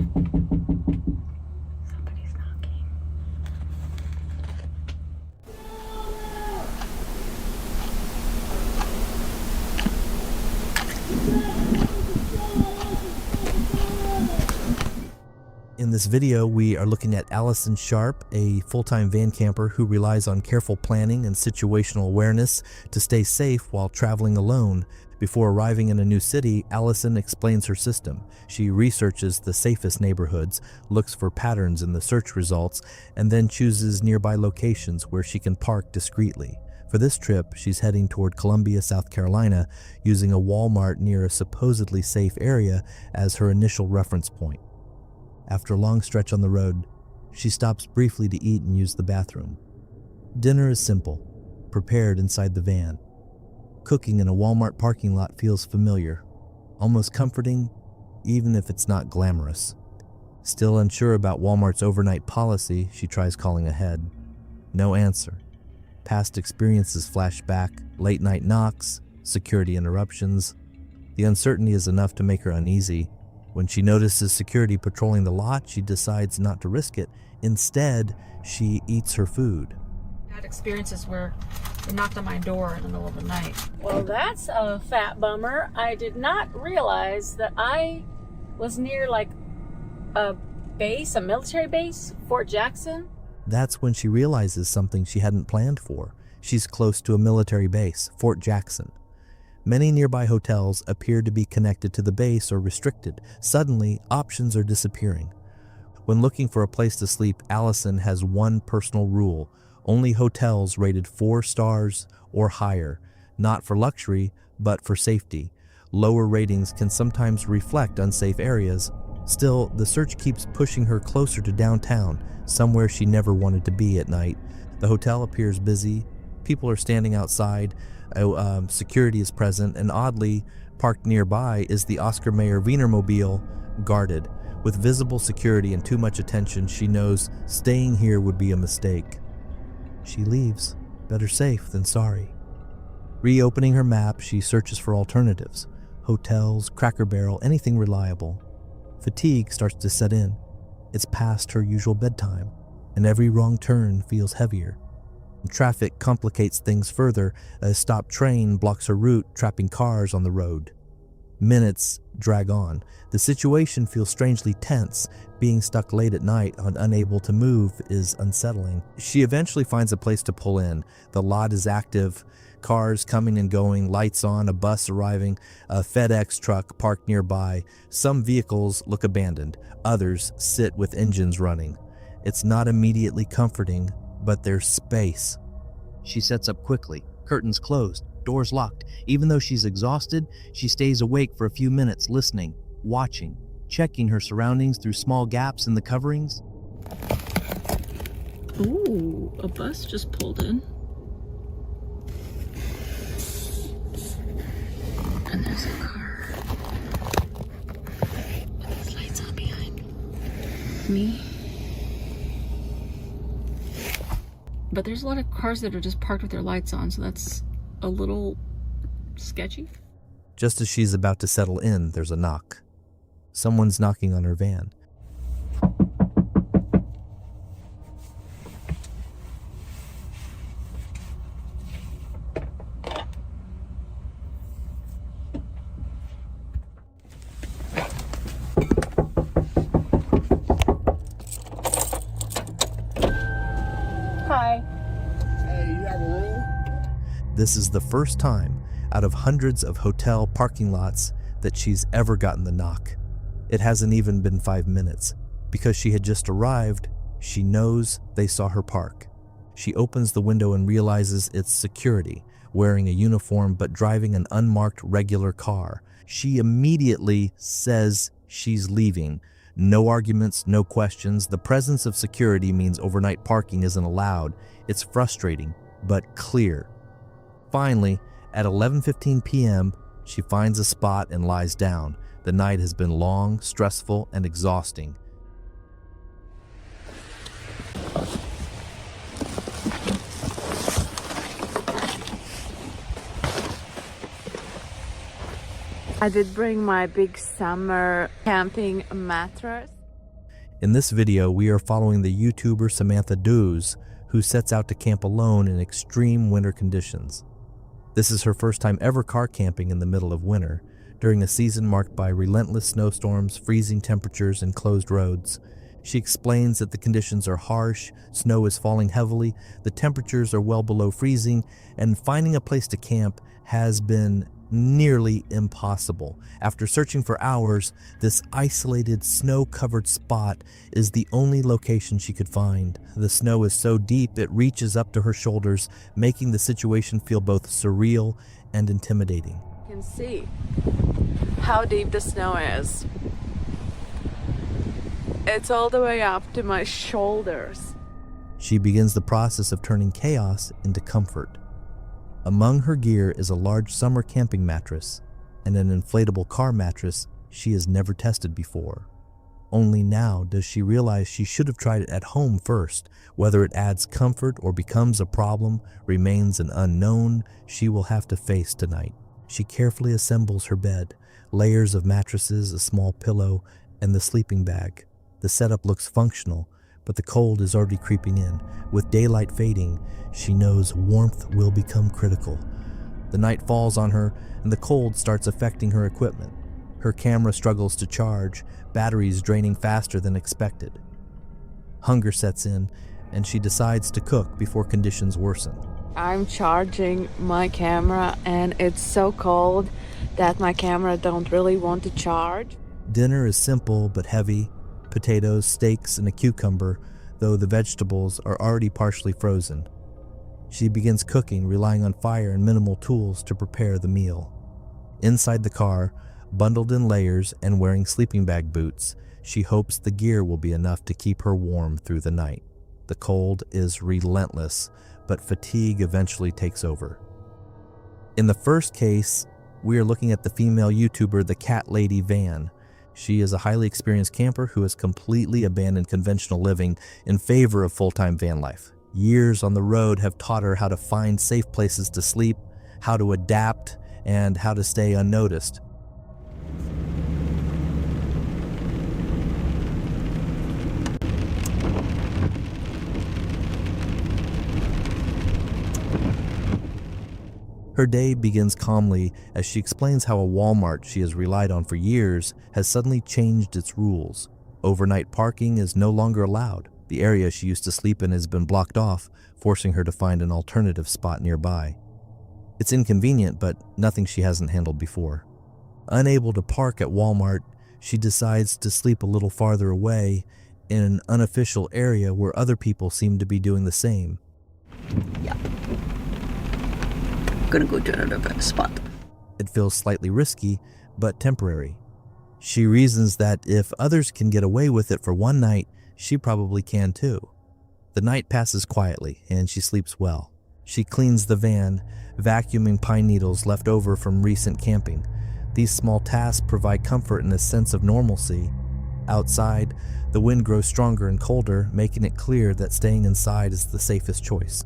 Somebody's knocking. In this video, we are looking at Allison Sharp, a full-time van camper who relies on careful planning and situational awareness to stay safe while traveling alone. Before arriving in a new city, Allison explains her system. She researches the safest neighborhoods, looks for patterns in the search results, and then chooses nearby locations where she can park discreetly. For this trip, she's heading toward Columbia, South Carolina, using a Walmart near a supposedly safe area as her initial reference point. After a long stretch on the road, she stops briefly to eat and use the bathroom. Dinner is simple, prepared inside the van. Cooking in a Walmart parking lot feels familiar, almost comforting, even if it's not glamorous. Still unsure about Walmart's overnight policy, she tries calling ahead. No answer. Past experiences flash back, late night knocks, security interruptions. The uncertainty is enough to make her uneasy. When she notices security patrolling the lot, she decides not to risk it. Instead, she eats her food. I had experiences where they knocked on my door in the middle of the night. Well, that's a fat bummer. I did not realize that I was near like a base, a military base, Fort Jackson. That's when she realizes something she hadn't planned for. She's close to a military base, Fort Jackson. Many nearby hotels appear to be connected to the base or restricted. Suddenly, options are disappearing. When looking for a place to sleep, Allison has one personal rule: only hotels rated 4 stars or higher, not for luxury, but for safety. Lower ratings can sometimes reflect unsafe areas. Still, the search keeps pushing her closer to downtown, somewhere she never wanted to be at night. The hotel appears busy. People are standing outside. Security is present, and oddly, parked nearby is the Oscar Mayer Wienermobile, guarded. With visible security and too much attention, she knows staying here would be a mistake. She leaves, better safe than sorry. Reopening her map, she searches for alternatives. Hotels, Cracker Barrel, anything reliable. Fatigue starts to set in. It's past her usual bedtime, and every wrong turn feels heavier. Traffic complicates things further. A stopped train blocks her route, trapping cars on the road. Minutes drag on. The situation feels strangely tense. Being stuck late at night and unable to move is unsettling. She eventually finds a place to pull in. The lot is active. Cars coming and going, lights on, a bus arriving, a FedEx truck parked nearby. Some vehicles look abandoned. Others sit with engines running. It's not immediately comforting, but there's space. She sets up quickly, curtains closed, doors locked. Even though she's exhausted, she stays awake for a few minutes, listening, watching, checking her surroundings through small gaps in the coverings. Ooh, a bus just pulled in. And there's a car. With these lights on behind me. But there's a lot of cars that are just parked with their lights on, so that's a little sketchy. Just as she's about to settle in, there's a knock. Someone's knocking on her van. Hi. Hey, you have a room? This is the first time out of hundreds of hotel parking lots that she's ever gotten the knock. It hasn't even been 5 minutes. Because she had just arrived, she knows they saw her park. She opens the window and realizes it's security, wearing a uniform but driving an unmarked regular car. She immediately says she's leaving. No arguments, no questions. The presence of security means overnight parking isn't allowed. It's frustrating, but clear. Finally, at 11:15 p.m., she finds a spot and lies down. The night has been long, stressful, and exhausting. I did bring my big summer camping mattress. In this video, we are following the YouTuber Samantha Dews, who sets out to camp alone in extreme winter conditions. This is her first time ever car camping in the middle of winter, during a season marked by relentless snowstorms, freezing temperatures, and closed roads. She explains that the conditions are harsh, snow is falling heavily, the temperatures are well below freezing, and finding a place to camp has been nearly impossible. After searching for hours, this isolated, snow-covered spot is the only location she could find. The snow is so deep it reaches up to her shoulders, making the situation feel both surreal and intimidating. You can see how deep the snow is. It's all the way up to my shoulders. She begins the process of turning chaos into comfort. Among her gear is a large summer camping mattress and an inflatable car mattress she has never tested before. Only now does she realize she should have tried it at home first. Whether it adds comfort or becomes a problem remains an unknown she will have to face tonight. She carefully assembles her bed, layers of mattresses, a small pillow, and the sleeping bag. The setup looks functional, but the cold is already creeping in. With daylight fading, she knows warmth will become critical. The night falls on her, and the cold starts affecting her equipment. Her camera struggles to charge, batteries draining faster than expected. Hunger sets in, and she decides to cook before conditions worsen. I'm charging my camera and it's so cold that my camera don't really want to charge. Dinner is simple but heavy: potatoes, steaks, and a cucumber, though the vegetables are already partially frozen. She begins cooking, relying on fire and minimal tools to prepare the meal. Inside the car, bundled in layers and wearing sleeping bag boots, she hopes the gear will be enough to keep her warm through the night. The cold is relentless, but fatigue eventually takes over. In the first case, we are looking at the female YouTuber, the Cat Lady Van. She is a highly experienced camper who has completely abandoned conventional living in favor of full-time van life. Years on the road have taught her how to find safe places to sleep, how to adapt, and how to stay unnoticed. Her day begins calmly as she explains how a Walmart she has relied on for years has suddenly changed its rules. Overnight parking is no longer allowed. The area she used to sleep in has been blocked off, forcing her to find an alternative spot nearby. It's inconvenient, but nothing she hasn't handled before. Unable to park at Walmart, she decides to sleep a little farther away in an unofficial area where other people seem to be doing the same. Yeah. Gonna go to another better spot. It feels slightly risky, but temporary. She reasons that if others can get away with it for one night, she probably can too. The night passes quietly, and she sleeps well. She cleans the van, vacuuming pine needles left over from recent camping. These small tasks provide comfort and a sense of normalcy. Outside, the wind grows stronger and colder, making it clear that staying inside is the safest choice.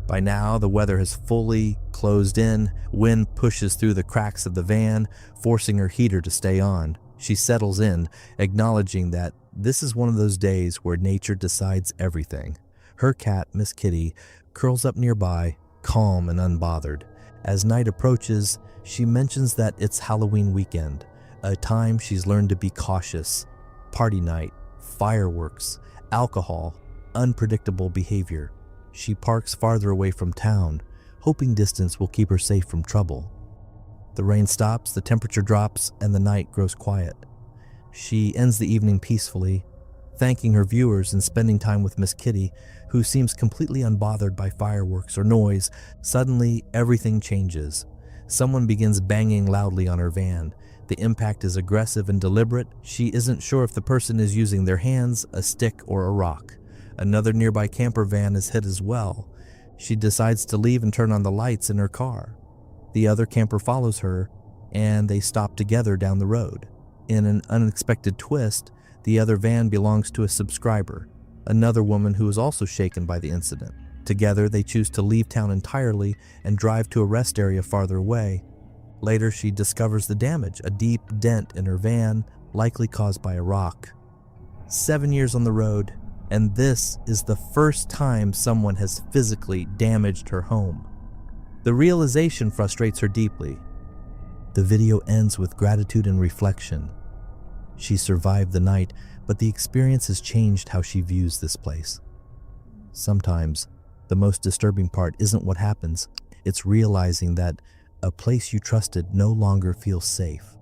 By now, the weather has fully closed in. Wind pushes through the cracks of the van, forcing her heater to stay on. She settles in, acknowledging that this is one of those days where nature decides everything. Her cat, Miss Kitty, curls up nearby, calm and unbothered. As night approaches, she mentions that it's Halloween weekend, a time she's learned to be cautious. Party night, fireworks, alcohol, unpredictable behavior. She parks farther away from town, hoping distance will keep her safe from trouble. The rain stops, the temperature drops, and the night grows quiet. She ends the evening peacefully, thanking her viewers and spending time with Miss Kitty, who seems completely unbothered by fireworks or noise. Suddenly, everything changes. Someone begins banging loudly on her van. The impact is aggressive and deliberate. She isn't sure if the person is using their hands, a stick, or a rock. Another nearby camper van is hit as well. She decides to leave and turn on the lights in her car. The other camper follows her, and they stop together down the road. In an unexpected twist, the other van belongs to a subscriber, another woman who is also shaken by the incident. Together, they choose to leave town entirely and drive to a rest area farther away. Later, she discovers the damage, a deep dent in her van, likely caused by a rock. 7 years on the road, and this is the first time someone has physically damaged her home. The realization frustrates her deeply. The video ends with gratitude and reflection. She survived the night, but the experience has changed how she views this place. Sometimes, the most disturbing part isn't what happens, it's realizing that a place you trusted no longer feels safe.